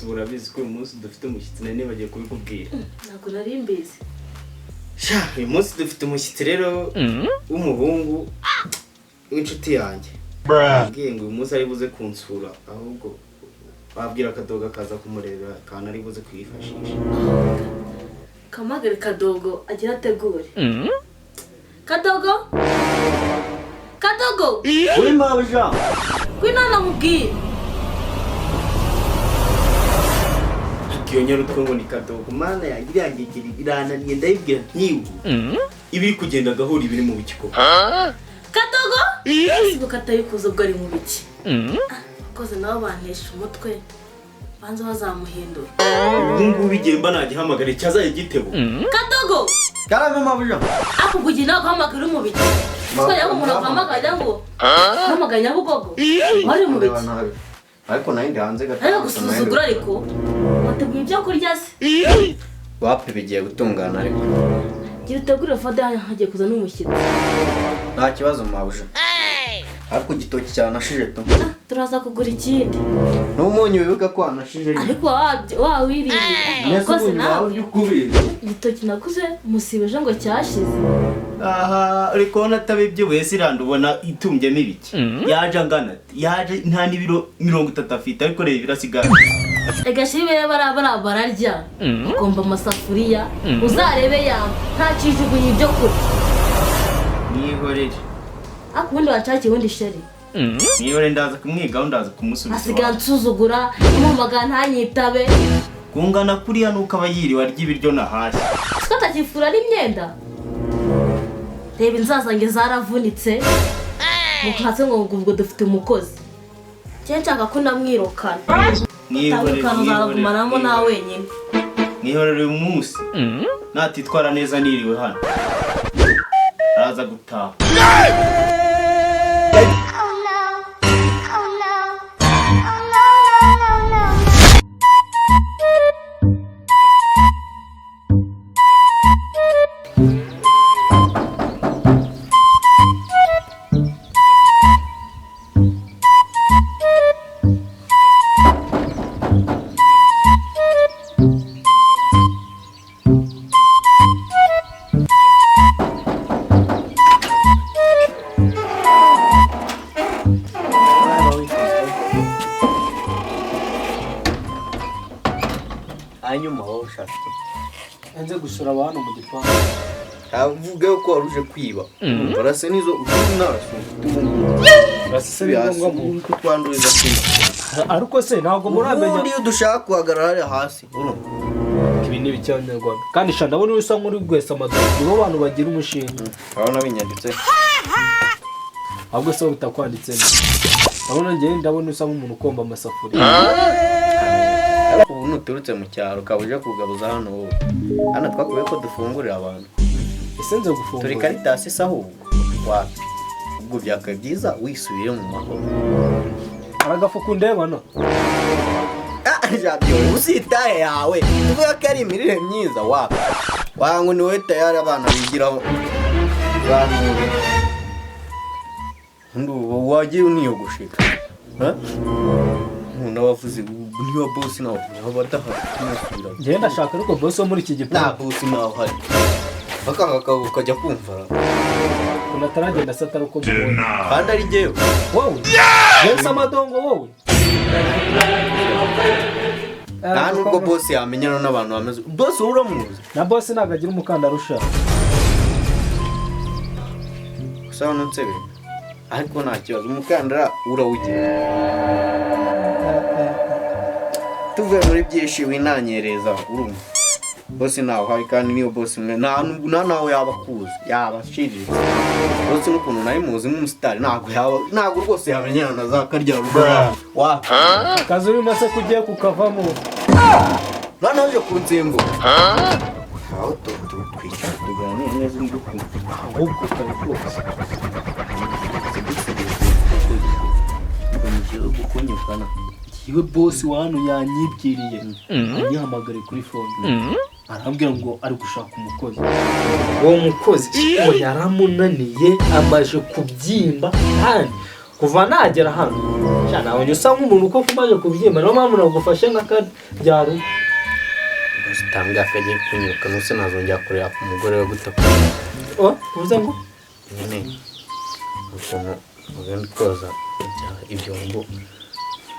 urabizi ko uyu munsi dufite umushyitsi nane bagiye kubikubwira. Ntabwo nari mbizi. Sha, uyu munsi dufite umushyitsi rero w'umuhungu w'inshuti yanjye. Ngiye ngo uyu munsi ari buze kunsura ahubwo babwira Kadogo kaza kumureba kana ari buze kwifashisha. Kamagare Kadogo agira ategure. Kadogo? Kadogo? Uri mabuja? Kwinana mubwire. Kiyonyera utwo ngo ni Kadogo mana yagira yangegera irananiye ndayibwira ntiwe. Ibiri kugenda gahura ibiri mu bikiko. Kadogo? Sibo katayikuza ubwo ari mu biki. Koze nabo bantesha umutwe. Banza bazamuhindura. Ubungu bigemba nagihamagara cyazaye gitebo. Kadogo? Karame mabuja. Akubugi naguhamagara mu biki. Siko yabo umuntu ahamagara ngo hamaganya bugogo. Wari mu biki. Ariko nayindi hanze gato. Ariko gusuzugura ariko. Wateguye ibyo kurya se? Wapi bigiye gutungana ariko. Gira utegure fada hagiye kuza n'umushyitsi. Nta kibazo mabuja. Ariko gitoki cyanashije tu. Turaza kugura ikindi. N'umunyu wibuka ko anashije. Ariko wawiriye. Koze nawe by'ukubiri. Gitoki nakuze musibeje ngo cyashize. Aha, ariko natabibye wese irandubona itumbyemo ibiki. Yaje angana. Yaje nta nibiro 30 afite ariko reba birasigara. Egashibe bararya. Ukomba amasafuriya. Uzarebe yawe nta kijugunye ibyo kurya. Nihorere. Akubundi wacakiye undi sheri. Nihore ndaza kumwigaho ndaza kumusubiza. Asiga nsuzugura umumaga ntanyitabe. Kungana kuriya nuko abayiriwe arya ibiryo nahashye. Sikata kifura ari imyenda. Reba inzazange zaravunitse. Mukatse ngo ubwo dufite umukozi. Cyenshaka ko ndamwirukana. Nihorere uzagumaramo na wenyine. Nihorere uyu munsi. Natitwara neza niriwe hano. Araza gutaha. Hanyuma wowe ushaka anze gusura abantu mu gipangu. avuga ko waruje kwiba. Barase nizo utunaraso. Barase ngombwa mu kutwanduriza kwiba. Ariko se ntabwo muramenya niyo dushaka kuhagarara hasi. Ibi ni bicyanyarwanda. Kandi sha ndabona usa nk'uri gwesa amadoro. Nibo abantu bagira umushinga. Abana binyanditse. Ahubwo se bitakwanditse ni. Abona ngiye ndabona usa nk'umuntu ukomba amasafuriya. Ubu nuturutse mu cyaro kabuje kugabuza hano wowe. Hano twakubiye ko dufungurira abantu. Ese nze gufungura. Turi Caritas isaho wapi. Ubwo byaka byiza wisubire mu mahoro. Aragafuku ndeba no. Jabyo usitaye yawe. Tuvuga ko ari imirire myiza wapi. Wangu ni we tayari abana bigiraho. Ndu wagiye uniyogosheka. Nabavuze niba boss nawe abadahari. Ngiye ndashaka ariko boss wo muri iki gipangu. Na boss nawe hari. Bakanga ukajya kumva. Unataragenda satara uko mubona. Kandi ari jewe. Wowe. Yensa amadongo wowe. Nta nubwo boss yamenyana n'abantu bameze. Boss uramuzi. Na boss nagagira umukandara ushaka. Sawa nonsebe. Ariko nta kibazo umukandara urawugira. Tuvuye muri byinshi winanyereza urumva. Boss nawe hari kandi niyo boss mwe nta nawe yabakuza yabashirije. Boss n'ukuntu nari muzi n'umustar ntago rwose yamenyana na za karya rugara. Wa kazi urimo se kugiye kukavamo. Bana uje kunzembo. Aho twicara tuganire neza n'urukundo ahubwo kare rwose kukunyukana yewe boss wa hano yanyibwiriye anyihamagare kuri phone arambwira ngo ari gushaka umukozi. Uwo mukozi ngo yaramunaniye amaje kubyimba kandi kuva nagera hano cyane abonye usa nk'umuntu uko kumaje kubyimba no mpamvu nagufashe nk'akabyaro utambwa akagiye kunyuka nuse nazongera kureba ku mugore we gutaka uvuze ngo nyine ukuntu ugenda koza ibyombo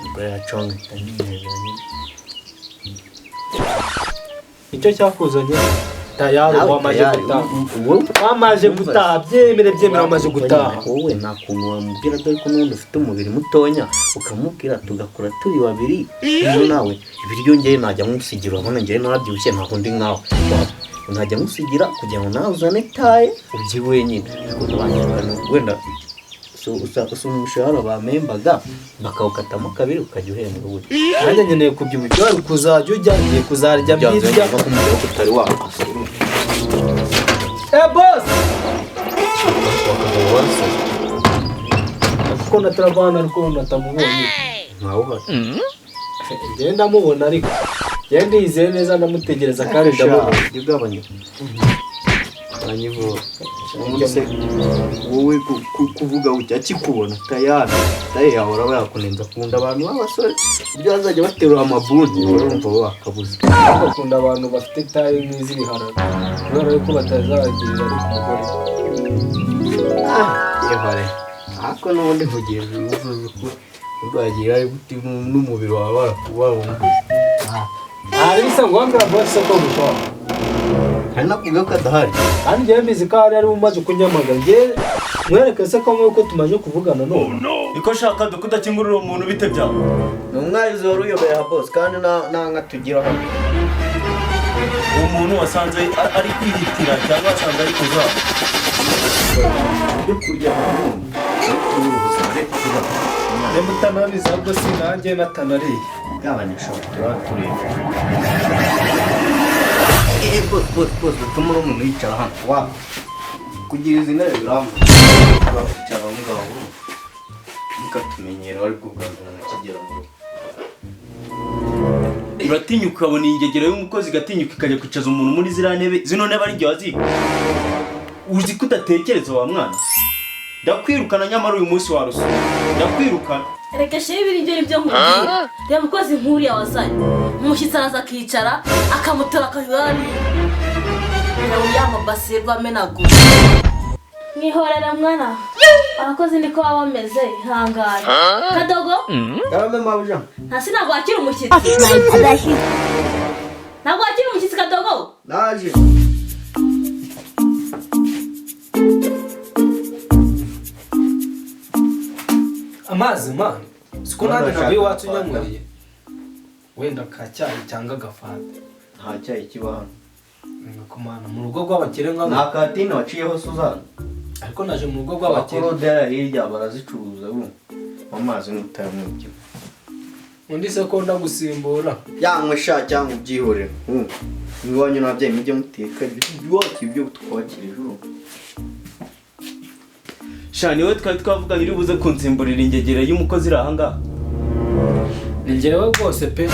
umugore yaconga itanyine icyo cyakuzanye tayari wamaje gutaha byemere wamaje gutaha. Wowe nta kuntu wamubwira dore ko n'ubundi ufite umubiri mutonya ukamubwira tugakora turi babiri iyo nawe ibiryo ngeye najya nkusigira urabona ngeye narabyibushye ntaho ndi nkawe najya nkusigira kugira ngo nawe uzane taye ubyi wenyine wenda usa umushahara bamembaga bakawukatamo kabiri ukajya uhembwa ubundi nanjye nkeneye kubyibushya wari kuzajya ujya ngiye kuzarya mbirya kumubwira ko utari wakasura boss kuko natarabana ariko natamubonye ntawe ngenda mubona ariko ngenda yizeye neza ndamutegereza kandi ndamubona ugabanya anyivo wowe kuvuga ujya kikubona tayari yahora bayakunenza kunda abantu b'abasore ibyo bazajya baterura amabuni urumva wakabuze bakunda abantu bafite taye nk'iz'ibiharage kubera yuko batazagirira ari ku mugore yevare ariko n'ubundi vugiye uvuze ko urwagira ari guti n'umubiri wawe warumbuze hari bisa ngo wambira boss ko gushaka hari nakubwiye ko adahari kandi njyewe mbizi ko hari umaze kunyamaga njye mwereke se ko nk'uko tumaze kuvugana none iko shaka kudakingurira umuntu bite byawe ni umwarizi wari uyoboye ha boss kandi nta tugira hano uwo muntu wasanze ari kwihitira cyangwa wasanze ari kuza ibyo kurya niba utanabizi ahubwo sinanjye natanariye gabanyisha tureba boss bituma umuntu yicara hano wa kugira izina biramu bakicara aho ngaho bikatumenyera ariko ubwanzura nakigera mu rugo uratinyuka ukabona ingegera y'umukozi igatinyuka ikajya kwicaza umuntu muri ziriya ntebe zino ntebe ari njye waziga uzi ko udatekereza wa mwana ndakwirukana nyamara uyu munsi warusura ndakwirukana reka shehe ibiryo nibyo nkubwira reba umukozi nk'uriya wazanye umushyitsi araza akicara akamutora akajwari yamabasi rwamenagura mwihorera mwana abakozi niko baba bameze ihangane kadogo karame mabuja ntasi ntabwo wakira umushyitsi ntabwo wakira umushyitsi kadogo naje amazi man siko nanjye nawe iwacu nyamuriye wenda ka cyayi cyangwa agafata nta cyayi kiba hano ngakomana mu rugo rw'abakire nk'abo nta katine waciyeho Suzana ariko naje mu rugo rw'abakire akorodera hirya barazicuruza amazi n'utayamwibye undi se ko ndagusimbura yanywe sha cyangwa ubyihorera iwanyu n'ababyeyi mujye muteka ibyo twakira ijuru shani we twari twavuganye uri buze kunsimburira ingegera y'umukozi iri aha ngaha ni njyewe rwose pe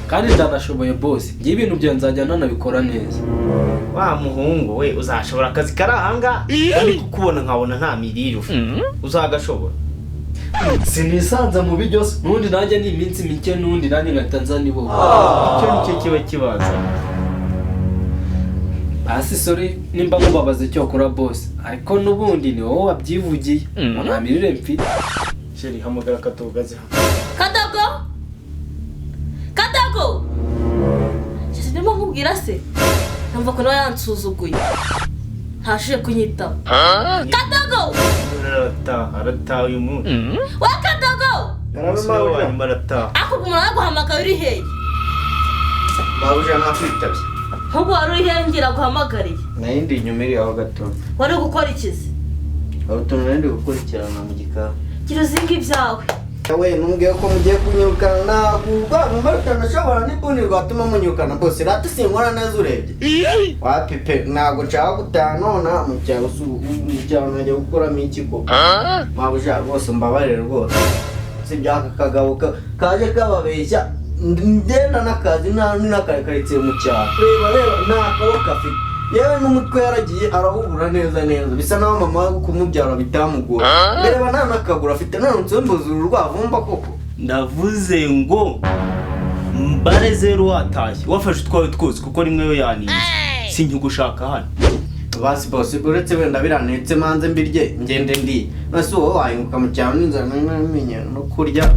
kandi ndanashoboye boss ngiye ibintu byo nzajya nanabikora neza wa muhungu we uzashobora akazi kari aha ngaha kandi kukubona nkabona nta mirire uzagashobora sinisanza mu biryo n'undi nanjye ni iminsi mike n'undi nanjye ngahita nzanibo icyo nicyo kiba kibaza hasi sorry nimba nkubabaza icyo kora boss ariko n'ubundi ni wowe wabyivugiye nta mirire mfite sheri hamagara katogaze kadogo kadogo cyese ndimo nkubwira se numva ko nawe yansuzuguye ntashije kunyitaho kadogo arataha uyu munsi wa kadogo umusore wanyuma arataha akubwo umuntu araguhamagara uri hehe mabuja nakwitabye nk'ubwo wari uri hehe ngira guhamagariye nayo ndi inyuma iri aho gato wari gukora ikizi aho tuntu nari ndi gukurikirana mu gikari gira uzinga ibyawe we numbwiye ko mugiye kunyirukana nagurwa mumbarukana ashobora n'ibuni rwatuma munyirukana bose rata sinkora neza urebye wapipe ntabwo nshaka gutaha nona mu cyaro najya gukuramo ikigo mabuja rwose mbabarire rwose si byaka kagabo kaje kababeshya ndenda n'akazi n'akaritsiye mu cyaro reba nta kaboko afite yewe n'umutwe yaragiye arahubura neza bisa naho mama we kumubyara bitamugora reba nta n'akaguru afite nanutse mbuze urwavumba koko ndavuze ngo mbare 0 watashye wafashe utwawe twose kuko rimwe yo yaninze sinkigushaka hano basi bose uretse wenda biranetse manze mbirye ngende ndi nase wowe wahinguka mu cyaro n'inzara namenye no kurya